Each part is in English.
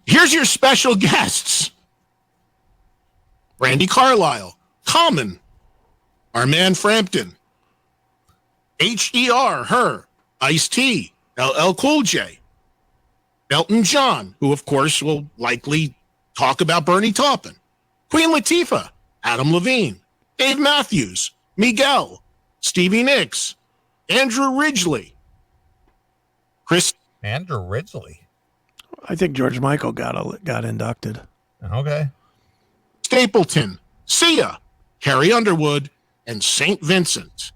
Here's your special guests. Randy Carlisle, Common, our man Frampton, H.E.R., her, Ice-T, LL Cool J, Elton John, who of course will likely talk about Bernie Taupin, Queen Latifah, Adam Levine, Dave Matthews, Miguel, Stevie Nicks, Andrew Ridgely, Andrew Ridgely. I think George Michael got inducted. Okay. Stapleton, Sia, Carrie Underwood, and St. Vincent,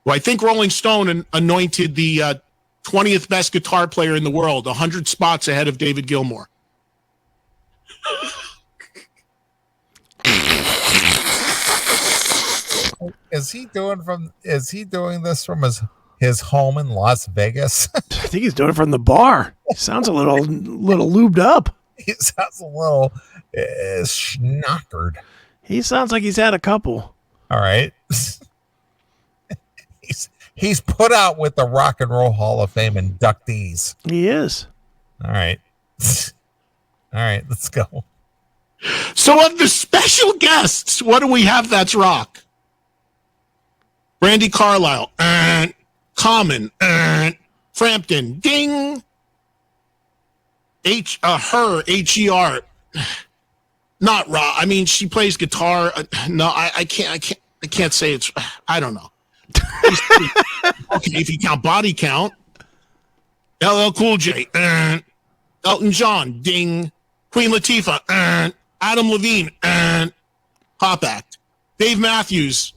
who I think Rolling Stone anointed the 20th best guitar player in the world, 100 spots ahead of David Gilmour. Is he doing this from his home in Las Vegas? I think he's doing it from the bar. He sounds a little lubed up. He sounds a little schnockered. He sounds like he's had a couple. All right. He's put out with the Rock and Roll Hall of Fame inductees. He is. All right. All right, let's go. So of the special guests, what do we have that's rock? Randy Carlisle, Common, Frampton, ding. Her, H.E.R., not rock. I mean, she plays guitar. No, I can't say it's, I don't know. Okay, if you count body count, LL Cool J, Elton John, ding. Queen Latifah, Adam Levine, Pop Act. Dave Matthews,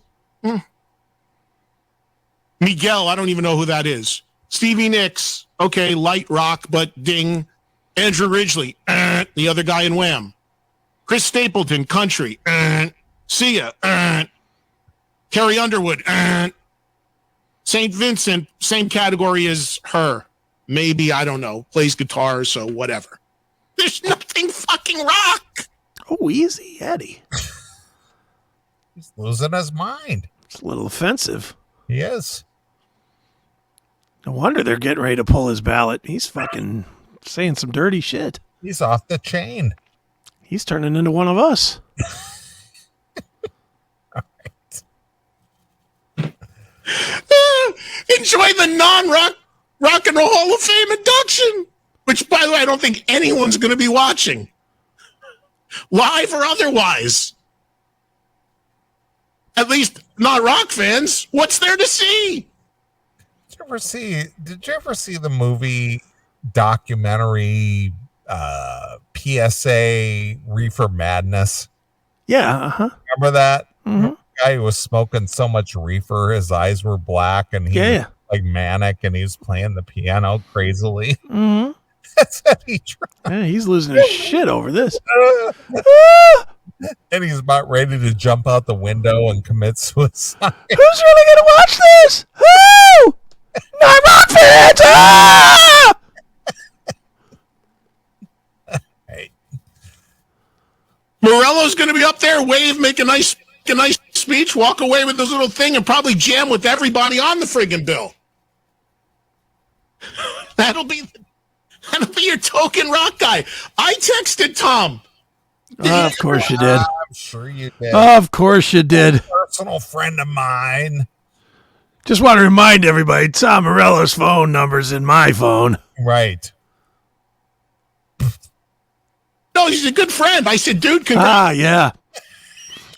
Miguel, I don't even know who that is. Stevie Nicks, okay, light rock, but ding. Andrew Ridgely, the other guy in Wham. Chris Stapleton, country, Sia, Carrie Underwood, St. Vincent, same category as her. Maybe, I don't know, plays guitar, so whatever. There's nothing fucking rock. Oh, easy, Eddie. He's losing his mind. It's a little offensive. He is. No wonder they're getting ready to pull his ballot. He's fucking saying some dirty shit. He's off the chain. He's turning into one of us. All right. Enjoy the non-rock and roll Hall of Fame induction, which, by the way, I don't think anyone's going to be watching, live or otherwise. At least not rock fans. What's there to see? Did you ever see the movie documentary PSA Reefer Madness? Yeah, uh-huh. Remember that? Mm-hmm. The guy who was smoking so much reefer, his eyes were black, and he was like manic, and he was playing the piano crazily. Mm-hmm. That's what he tried. Yeah, he's losing his shit over this. And he's about ready to jump out the window and commit suicide. Who's really gonna watch this? Who? Not rock fans! Ah! Hey. Morello's going to be up there, make a nice speech, walk away with this little thing, and probably jam with everybody on the friggin' bill. That'll be your token rock guy. I texted Tom. Of course you did. I'm sure you did. Of course you did. A personal friend of mine. Just want to remind everybody, Tom Morello's phone number's in my phone. Right. No, he's a good friend. I said, dude, congrats. Ah, yeah.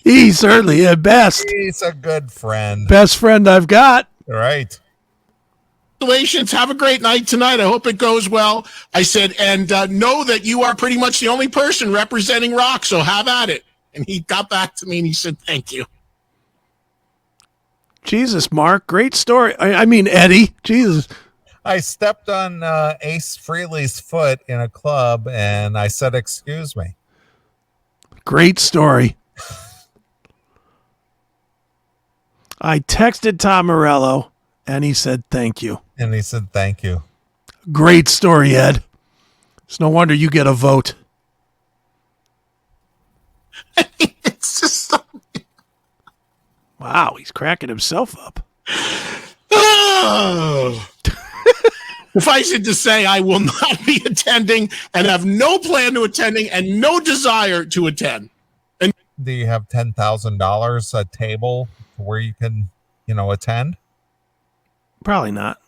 He's certainly a best. He's a good friend. Best friend I've got. Right. Congratulations. Have a great night tonight. I hope it goes well. I said, and know that you are pretty much the only person representing rock, so have at it. And he got back to me and he said, thank you. Jesus, Mark. Great story. I mean, Eddie. Jesus. I stepped on Ace Frehley's foot in a club, and I said, excuse me. Great story. I texted Tom Morello, and he said, thank you. And he said, thank you. Great story, Ed. It's no wonder you get a vote. It's just so... Wow, he's cracking himself up. Oh. Suffice it to say, I will not be attending and have no plan to attending and no desire to attend. And do you have $10,000 a table where you can, attend? Probably not.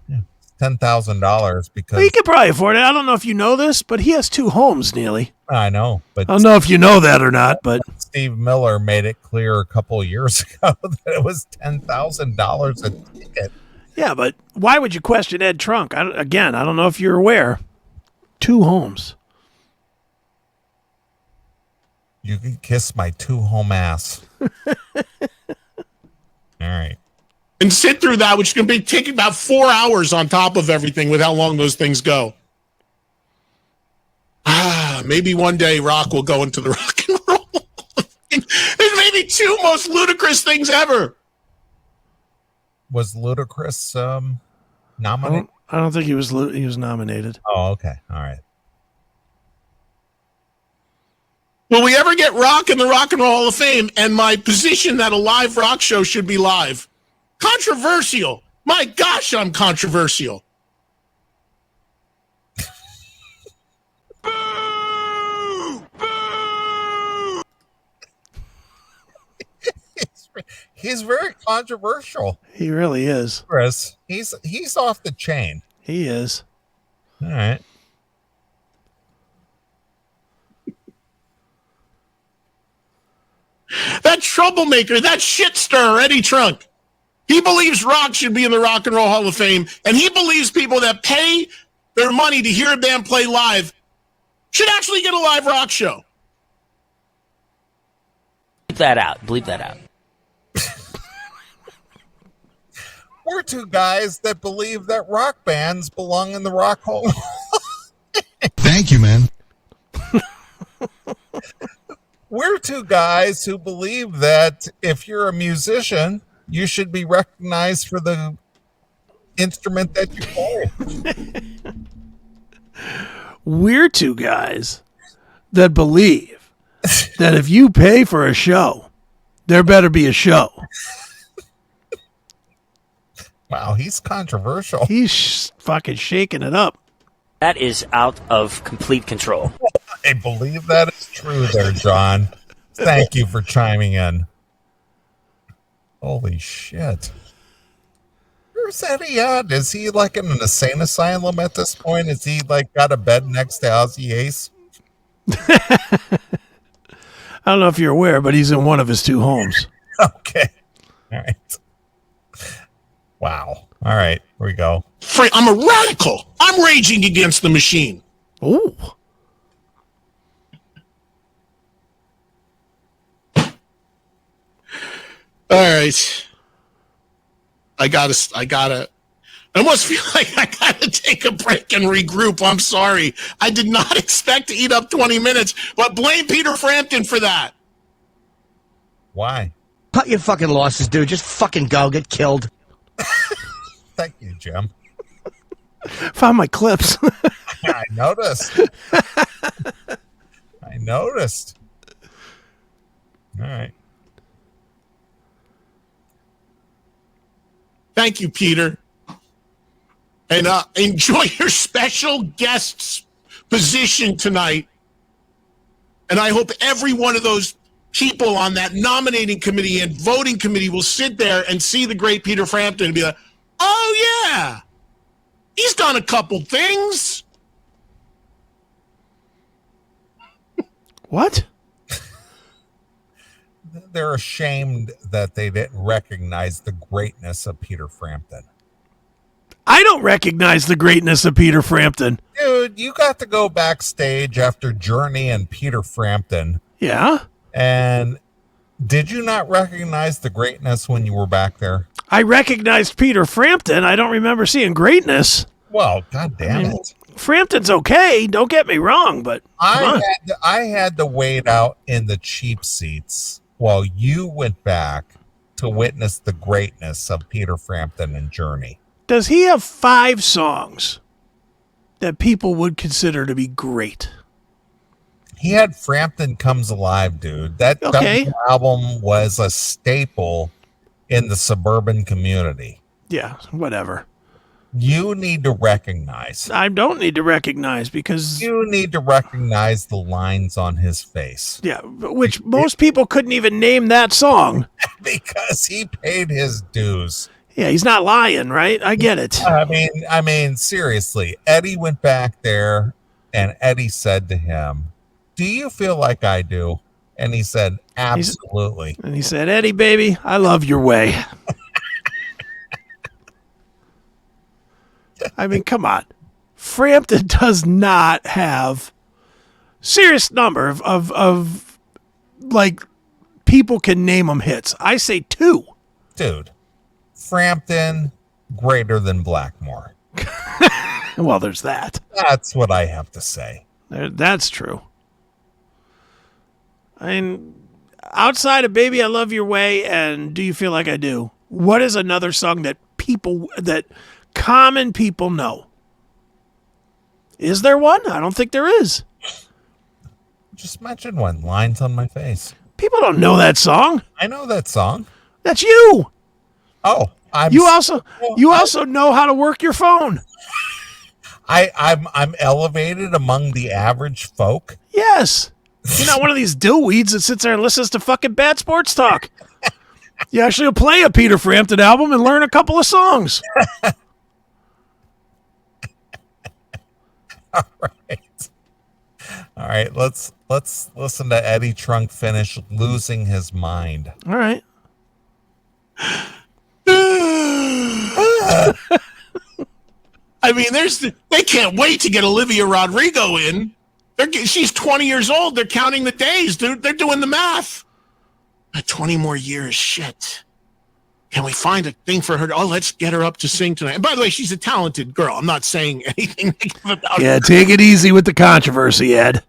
Yeah. $10,000 because Well, he could probably afford it. I don't know if you know this, but he has 2 homes, Neely. I know, but I don't know if you know that or not, but Steve Miller made it clear a couple of years ago that it was $10,000 a ticket. yeah, but why would you question Ed Trunk? I don't know if you're aware. 2 homes. You can kiss my 2-home ass. All right. and sit through that, which can be taking about 4 hours on top of everything with how long those things go. Maybe one day Rock will go into the rock and roll. There's maybe 2 most ludicrous things ever. Was Ludacris nominated? I don't think he was nominated. Oh, okay. All right. Will we ever get Rock in the Rock and Roll Hall of Fame? And my position that a live rock show should be live. Controversial. My gosh, I'm controversial. He's very controversial. He really is. Chris, he's off the chain. He is. All right. That troublemaker, that shit stirrer, Eddie Trunk. He believes Rock should be in the Rock and Roll Hall of Fame, and he believes people that pay their money to hear a band play live should actually get a live rock show. Bleep that out. Bleep that out. We're 2 guys that believe that rock bands belong in the Rock Hall. Thank you, man. We're 2 guys who believe that if you're a musician, you should be recognized for the instrument that you play. We're 2 guys that believe that if you pay for a show, there better be a show. Wow, he's controversial. He's fucking shaking it up. That is out of complete control. I believe that is true there, John. Thank you for chiming in. Holy shit. Where's Eddie at? Is he like in an insane asylum at this point? Is he like got a bed next to Ozzy Ace? I don't know if you're aware, but he's in one of his 2 homes. Okay. All right. Wow. All right. Here we go. I'm a radical. I'm raging against the machine. Ooh. All right. I almost feel like I gotta take a break and regroup. I'm sorry. I did not expect to eat up 20 minutes, but blame Peter Frampton for that. Why? Cut your fucking losses, dude. Just fucking go. Get killed. Thank you, Jim. Found my clips. I noticed. I noticed. All right. Thank you, Peter. And enjoy your special guest's position tonight. And I hope every one of those people on that nominating committee and voting committee will sit there and see the great Peter Frampton and be like, oh, yeah, he's done a couple things. What? They're ashamed that they didn't recognize the greatness of Peter Frampton. I don't recognize the greatness of Peter Frampton. Dude, you got to go backstage after Journey and Peter Frampton. Yeah? And did you not recognize the greatness when you were back there? I recognized Peter Frampton. I don't remember seeing greatness. Well, God damn it. Frampton's okay. Don't get me wrong, but I had to wait out in the cheap seats while you went back to witness the greatness of Peter Frampton and Journey. Does he have 5 songs that people would consider to be great? He had Frampton Comes Alive, dude. That double album was a staple in the suburban community. Yeah, whatever. You need to recognize. I don't need to recognize because You need to recognize the lines on his face yeah, which most people couldn't even name that song. because he paid his dues. Yeah, he's not lying, right? I get it. I mean, seriously. Eddie went back there, and Eddie said to him, "Do you feel like I do?" And he said, "Absolutely." And he said, "Eddie, baby, I love your way." I mean, come on. Frampton does not have serious number of like people can name them hits. I say 2. Dude, Frampton greater than Blackmore. Well, there's that. That's what I have to say. That's true. I mean, outside of Baby I Love Your Way and Do You Feel Like I Do, what is another song that common people know? Is there one? I don't think there is. Just mention one. Lines on My Face. People don't know that song. I know that song. That's you. Oh, You also know how to work your phone. I'm elevated among the average folk. Yes. You're not one of these dillweeds that sits there and listens to fucking bad sports talk. You actually play a Peter Frampton album and learn a couple of songs. All right, let's listen to Eddie Trunk finish Losing His Mind. All right. I mean, they can't wait to get Olivia Rodrigo in. She's 20 years old. They're counting the days, dude. They're doing the math. 20 more years. Shit. Can we find a thing for her? Oh, let's get her up to sing tonight. And by the way, she's a talented girl. I'm not saying anything negative about her. Yeah, take it easy with the controversy, Ed.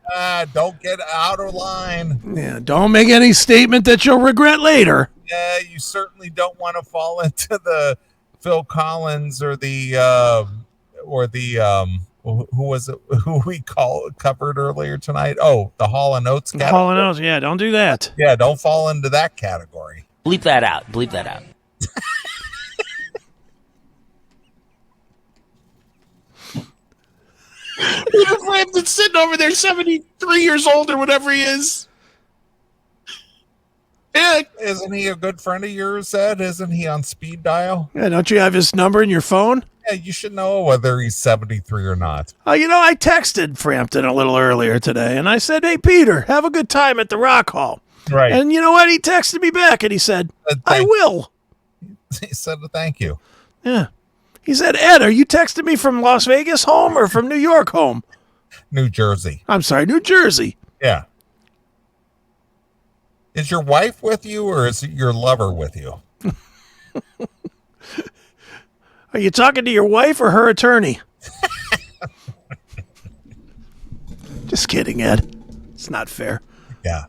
Don't get out of line. Yeah, don't make any statement that you'll regret later. Yeah, you certainly don't want to fall into the Phil Collins or the who was it? Who we covered earlier tonight? Oh, the Hall and Oates category. Hall and Oates, yeah, don't do that. Yeah, don't fall into that category. Bleep that out. Bleep that out. Peter Frampton's sitting over there, 73 years old or whatever he is. Yeah. Isn't he a good friend of yours, Ed? Isn't he on speed dial? Yeah, don't you have his number in your phone? Yeah, you should know whether he's 73 or not. I texted Frampton a little earlier today, and I said, "Hey, Peter, have a good time at the Rock Hall." Right. And you know what? He texted me back, and he said, "I will." He said thank you. Yeah. He said, "Ed, are you texting me from Las Vegas home or from New York home?" New Jersey. I'm sorry, New Jersey. Yeah. Is your wife with you or is your lover with you? Are you talking to your wife or her attorney? Just kidding, Ed. It's not fair. Yeah.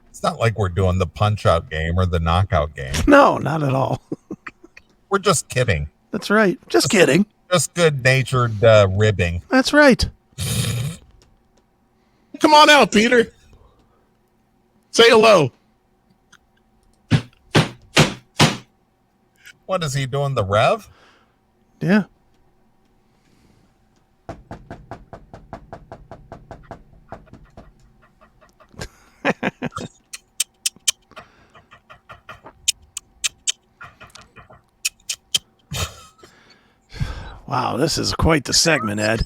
It's not like we're doing the punch-out game or the knockout game. No, not at all. We're just kidding. That's right. Just kidding. Just good-natured ribbing. That's right. Come on out, Peter. Say hello. What is he doing, the Rev? Yeah. Wow, this is quite the segment, Ed.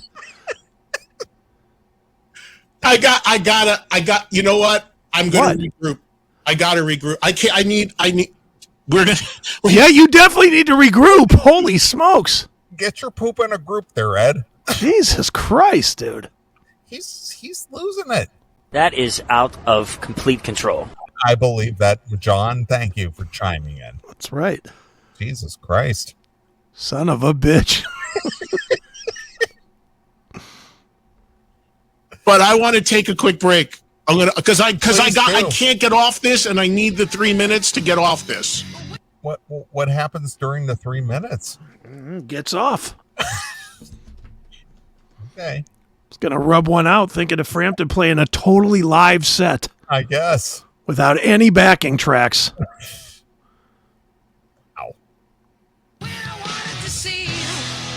You know what? I'm going to regroup. I got to regroup. We're going to. Yeah, you definitely need to regroup. Holy smokes. Get your poop in a group there, Ed. Jesus Christ, dude. He's losing it. That is out of complete control. I believe that, John. Thank you for chiming in. That's right. Jesus Christ. Son of a bitch. But I want to take a quick break. I'm gonna I Please can't get off this, and I need the 3 minutes to get off this. What happens during the 3 minutes? Gets off. Okay. He's going to rub one out thinking of Frampton playing a totally live set I guess. without any backing tracks. Ow.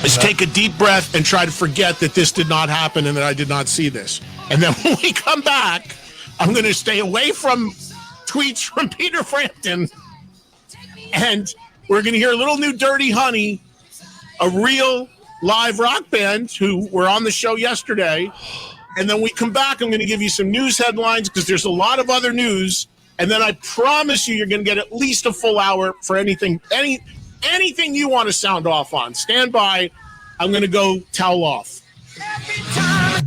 is take a deep breath and try to forget that this did not happen and that I did not see this. And then when we come back, I'm going to stay away from tweets from Peter Frampton, and we're going to hear a little new Dirty Honey, a real live rock band who were on the show yesterday. And then we come back, I'm going to give you some news headlines because there's a lot of other news. And then I promise you're going to get at least a full hour for anything you want to sound off on. Stand by. I'm going to go towel off.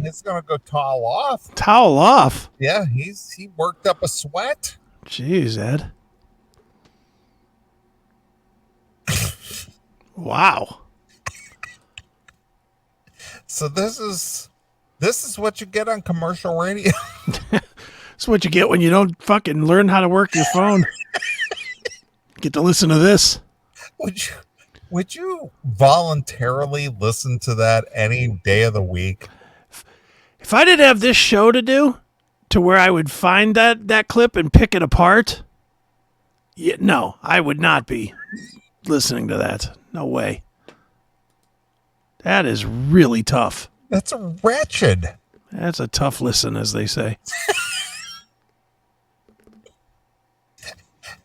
He's going to go towel off. Towel off? Yeah, he worked up a sweat. Jeez, Ed. Wow. So this is what you get on commercial radio. That's what you get when you don't fucking learn how to work your phone. Get to listen to this. Would you voluntarily listen to that any day of the week? If I didn't have this show to do, to where I would find that clip and pick it apart, no, I would not be listening to that. No way. That is really tough. That's wretched. That's a tough listen, as they say.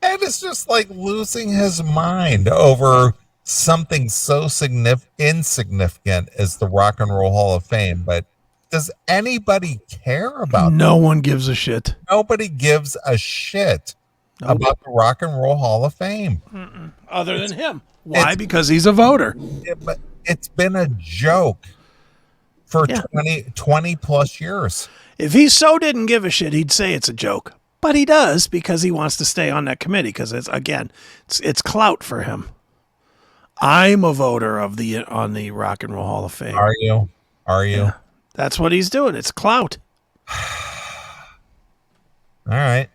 And it's just like losing his mind over something so insignificant as the Rock and Roll Hall of Fame. But does anybody care about No one gives a shit. Nobody gives a shit about the Rock and Roll Hall of Fame. Other than him. Why? Because he's a voter. But it's been a joke for 20 plus years. If he so didn't give a shit, he'd say it's a joke. But he does because he wants to stay on that committee because it's clout for him. I'm a voter on the Rock and Roll Hall of Fame. Are you? Yeah, that's what he's doing. It's clout. All right.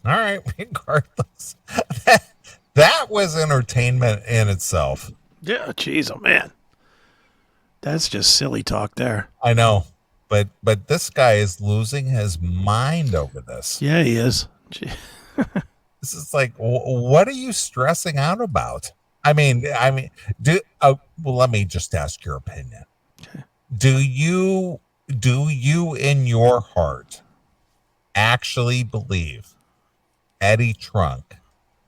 Regardless, that was entertainment in itself. Yeah, jeez, oh man, that's just silly talk there. I know. But this guy is losing his mind over this. Yeah, he is. This is like, what are you stressing out about? I mean, let me just ask your opinion. Okay. Do you in your heart actually believe Eddie Trunk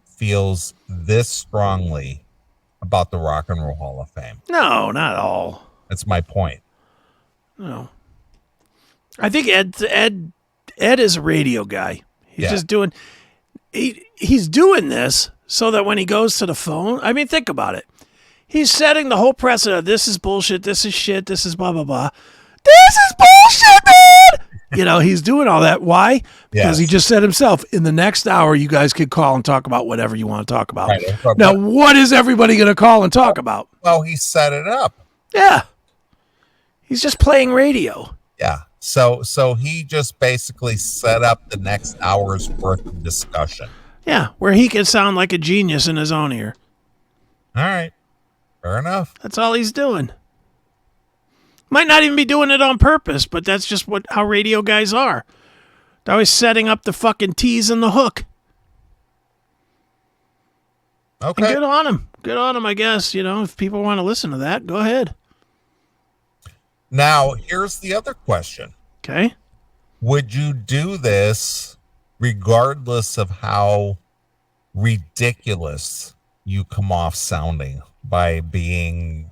feels this strongly about the Rock and Roll Hall of Fame? No, not at all. That's my point. No. I think Ed is a radio guy. He's just doing he's doing this so that when he goes to the phone, I mean, think about it. He's setting the whole precedent. This is bullshit. This is shit. This is blah, blah, blah. This is bullshit, man. He's doing all that. Why? Because he just said himself, in the next hour, you guys could call and talk about whatever you want to talk about. Right. Now, what is everybody going to call and talk about? Well, he set it up. Yeah. He's just playing radio. Yeah. So he just basically set up the next hour's worth of discussion. Yeah, where he can sound like a genius in his own ear. All right. Fair enough. That's all he's doing. Might not even be doing it on purpose, but that's just how radio guys are. They're always setting up the fucking tease and the hook. Okay. And good on him. Good on him, I guess. If people want to listen to that, go ahead. Now, here's the other question. Okay. Would you do this regardless of how ridiculous you come off sounding by being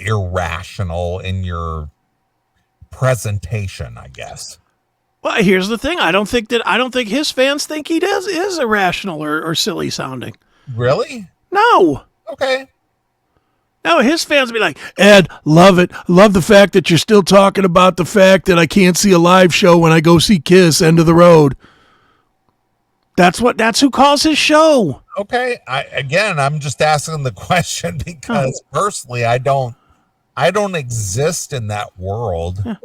irrational in your presentation, I guess? Well, here's the thing. I don't think his fans think he is irrational or silly sounding. Really? No. Okay. No, his fans will be like, Ed, love it. Love the fact that you're still talking about the fact that I can't see a live show when I go see Kiss, End of the Road. That's who calls his show. Okay. I'm just asking the question because personally, I don't exist in that world. Yeah.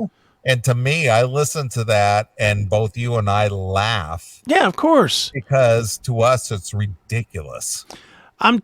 And to me, I listen to that and both you and I laugh. Yeah, of course. Because to us, it's ridiculous. I'm